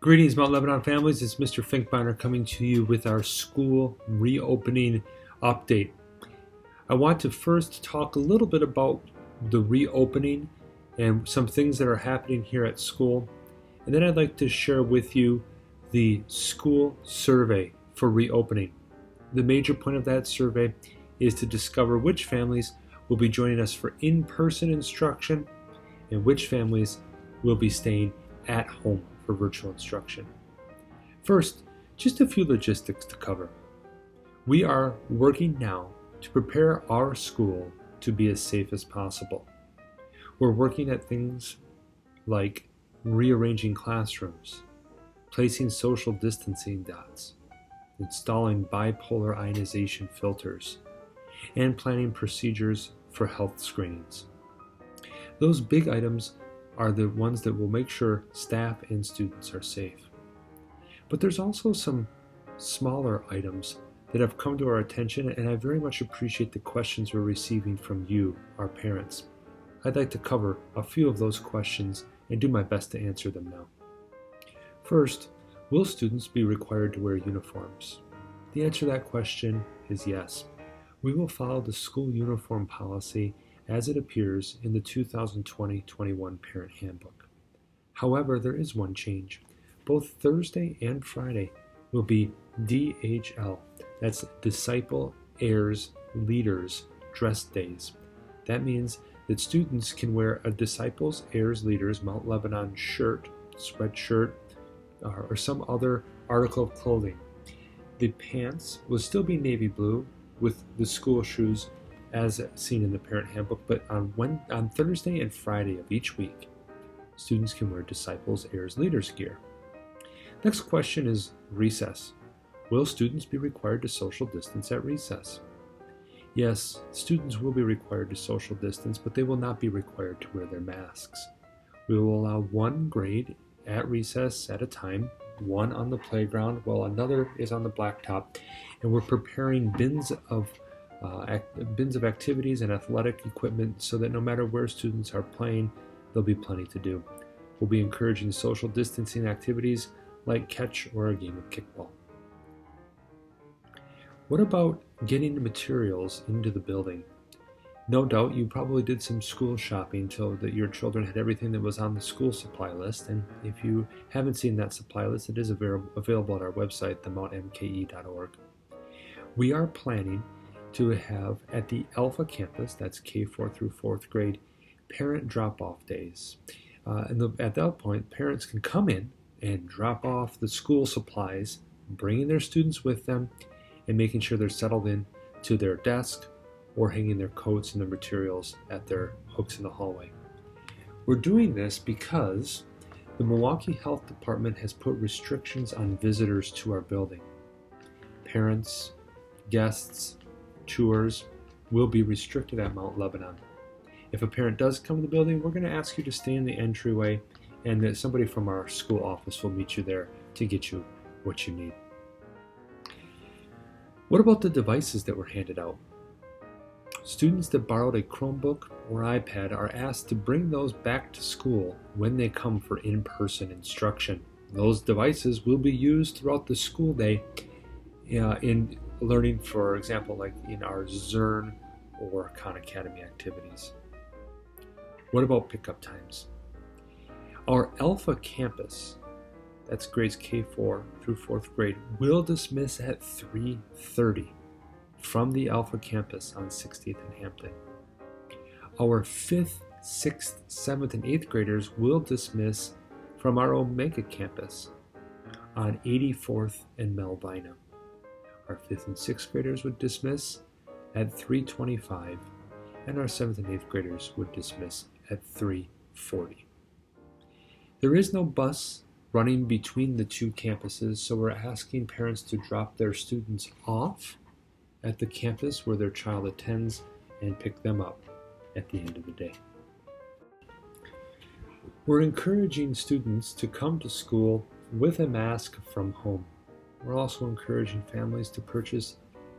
Greetings, Mount Lebanon families. It's Mr. Finkbeiner coming to you with our school reopening update. I want to first talk a little bit about the reopening and some things that are happening here at school. And then I'd like to share with you the school survey for reopening. The major point of that survey is to discover which families will be joining us for in-person instruction and which families will be staying at home for virtual instruction. First, just a few logistics to cover. We are working now to prepare our school to be as safe as possible. We're working at things like rearranging classrooms, placing social distancing dots, installing bipolar ionization filters, and planning procedures for health screenings. Those big items are the ones that will make sure staff and students are safe. But there's also some smaller items that have come to our attention, and I very much appreciate the questions we're receiving from you, our parents. I'd like to cover a few of those questions and do my best to answer them now. First, will students be required to wear uniforms? The answer to that question is yes. We will follow the school uniform policy as it appears in the 2020-21 Parent Handbook. However, there is one change. Both Thursday and Friday will be DHL, that's Disciple Heirs Leaders dress days. That means that students can wear a Disciples Heirs Leaders Mount Lebanon shirt, sweatshirt, or some other article of clothing. The pants will still be navy blue with the school shoes as seen in the Parent Handbook, but on Thursday and Friday of each week, students can wear Disciples Heirs Leaders gear. Next question is recess. Will students be required to social distance at recess? Yes, students will be required to social distance, but they will not be required to wear their masks. We will allow one grade at recess at a time, one on the playground while another is on the blacktop, and we're preparing bins of activities and athletic equipment so that no matter where students are playing, there'll be plenty to do. We'll be encouraging social distancing activities like catch or a game of kickball. What about getting the materials into the building? No doubt you probably did some school shopping so that your children had everything that was on the school supply list, and if you haven't seen that supply list, it is available at our website, themountmke.org. We are planning to have at the Alpha campus, that's K4 through 4th grade, parent drop-off days. At that point, parents can come in and drop off the school supplies, bringing their students with them, and making sure they're settled in to their desk or hanging their coats and their materials at their hooks in the hallway. We're doing this because the Milwaukee Health Department has put restrictions on visitors to our building. Parents, guests, tours will be restricted at Mount Lebanon. If a parent does come to the building, we're going to ask you to stay in the entryway, and that somebody from our school office will meet you there to get you what you need. What about the devices that were handed out? Students that borrowed a Chromebook or iPad are asked to bring those back to school when they come for in-person instruction. Those devices will be used throughout the school day in learning, for example, like in our Zern or Khan Academy activities. What about pickup times? Our Alpha campus, that's grades K4 through 4th grade, will dismiss at 3:30 from the Alpha campus on 60th and Hampton. Our 5th, 6th, 7th, and 8th graders will dismiss from our Omega campus on 84th and Melvina. Our 5th and 6th graders would dismiss at 3:25, and our 7th and 8th graders would dismiss at 3:40. There is no bus running between the two campuses, so we're asking parents to drop their students off at the campus where their child attends and pick them up at the end of the day. We're encouraging students to come to school with a mask from home. We're also encouraging families to purchase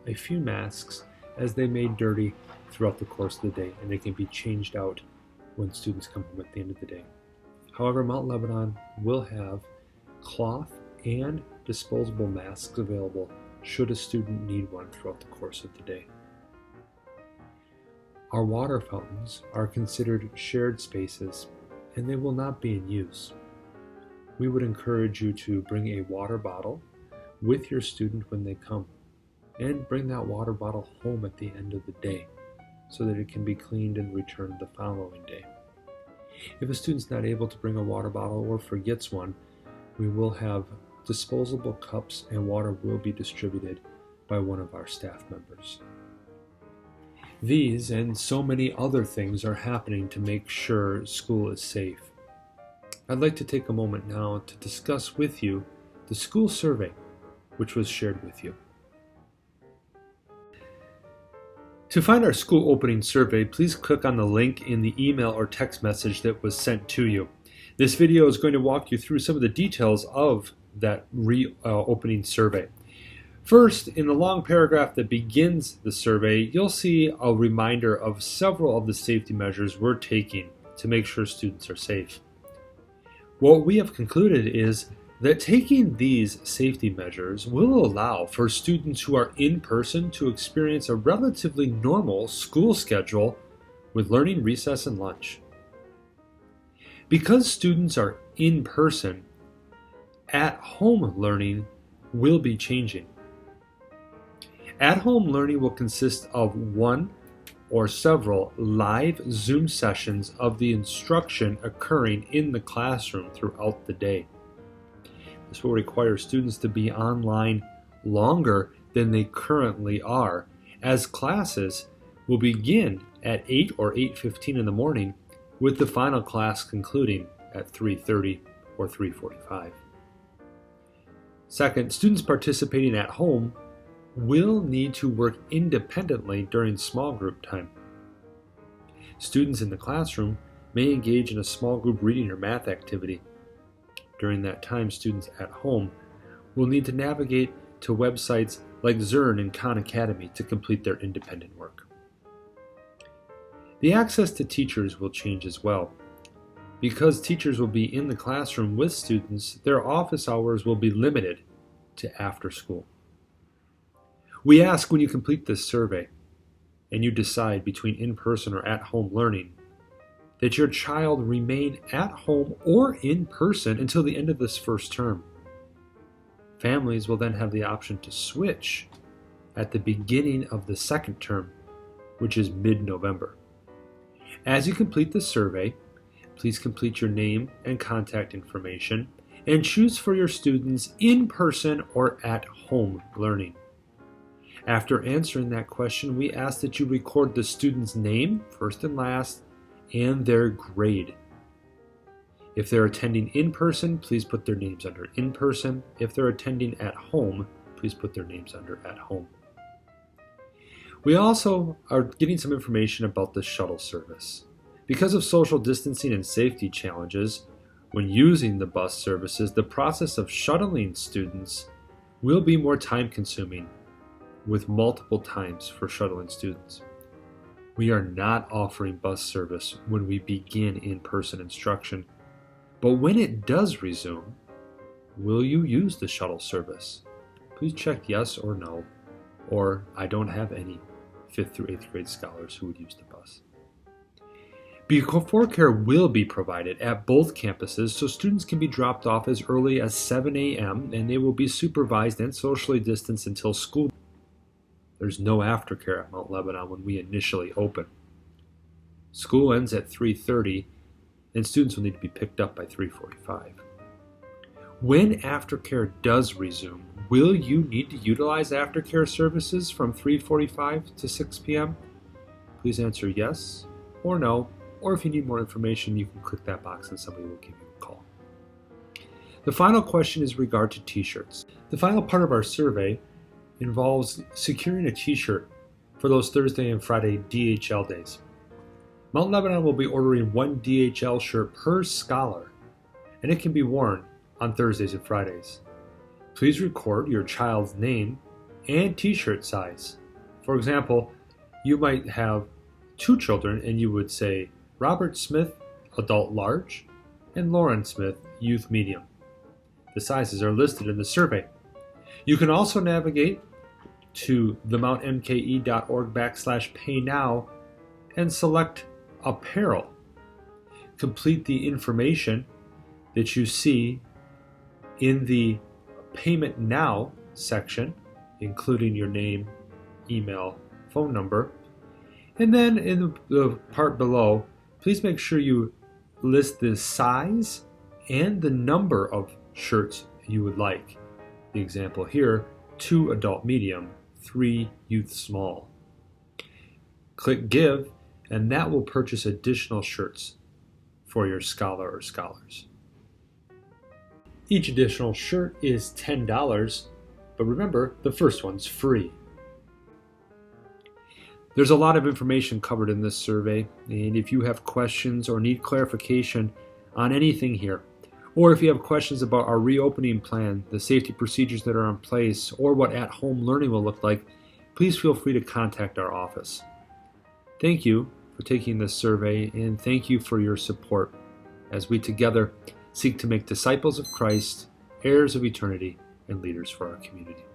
a few masks as they may dirty throughout the course of the day, and they can be changed out when students come home at the end of the day. However, Mount Lebanon will have cloth and disposable masks available should a student need one throughout the course of the day. Our water fountains are considered shared spaces and they will not be in use. We would encourage you to bring a water bottle with your student when they come, and bring that water bottle home at the end of the day so that it can be cleaned and returned the following day. If a student's not able to bring a water bottle or forgets one, we will have disposable cups and water will be distributed by one of our staff members. These and so many other things are happening to make sure school is safe. I'd like to take a moment now to discuss with you the school survey, which was shared with you. To find our school opening survey, please click on the link in the email or text message that was sent to you. This video is going to walk you through some of the details of that reopening survey. First, in the long paragraph that begins the survey, you'll see a reminder of several of the safety measures we're taking to make sure students are safe. What we have concluded is that taking these safety measures will allow for students who are in person to experience a relatively normal school schedule with learning, recess, and lunch. Because students are in person, at-home learning will be changing. At-home learning will consist of one or several live Zoom sessions of the instruction occurring in the classroom throughout the day. This will require students to be online longer than they currently are, as classes will begin at 8 or 8:15 in the morning, with the final class concluding at 3:30 or 3:45. Second, students participating at home will need to work independently during small group time. Students in the classroom may engage in a small group reading or math activity. During that time, students at home will need to navigate to websites like Zern and Khan Academy to complete their independent work. The access to teachers will change as well. Because teachers will be in the classroom with students, their office hours will be limited to after school. We ask when you complete this survey and you decide between in-person or at-home learning that your child remain at home or in person until the end of this first term. Families will then have the option to switch at the beginning of the second term, which is mid-November. As you complete the survey, please complete your name and contact information and choose for your students in-person or at-home learning. After answering that question, we ask that you record the student's name, first and last, and their grade. If they're attending in person, please put their names under in person. If they're attending at home, please put their names under at home. We also are getting some information about the shuttle service. Because of social distancing and safety challenges, when using the bus services, the process of shuttling students will be more time consuming, with multiple times for shuttling students. We are not offering bus service when we begin in-person instruction, but when it does resume, will you use the shuttle service? Please check yes or no, or I don't have any 5th through 8th grade scholars who would use the bus. Before care will be provided at both campuses, so students can be dropped off as early as 7 a.m. and they will be supervised and socially distanced until school. There's no aftercare at Mount Lebanon when we initially open. School ends at 3:30 and students will need to be picked up by 3:45. When aftercare does resume, will you need to utilize aftercare services from 3:45 to 6 p.m.? Please answer yes or no, or if you need more information, you can click that box and somebody will give you a call. The final question is regard to t-shirts. The final part of our survey involves securing a t-shirt for those Thursday and Friday DHL days. Mount Lebanon will be ordering one DHL shirt per scholar, and it can be worn on Thursdays and Fridays. Please record your child's name and t-shirt size. For example, you might have 2 children and you would say Robert Smith, adult large, and Lauren Smith, youth medium. The sizes are listed in the survey. You can also navigate to themountmke.org/paynow and select apparel. Complete the information that you see in the Payment Now section, including your name, email, phone number. And then in the part below, please make sure you list the size and the number of shirts you would like. The example here, 2 adult medium, 3 youth small. Click Give, and that will purchase additional shirts for your scholar or scholars. Each additional shirt is $10, but remember, the first one's free. There's a lot of information covered in this survey, and if you have questions or need clarification on anything here, or if you have questions about our reopening plan, the safety procedures that are in place, or what at-home learning will look like, please feel free to contact our office. Thank you for taking this survey, and thank you for your support as we together seek to make disciples of Christ, heirs of eternity, and leaders for our community.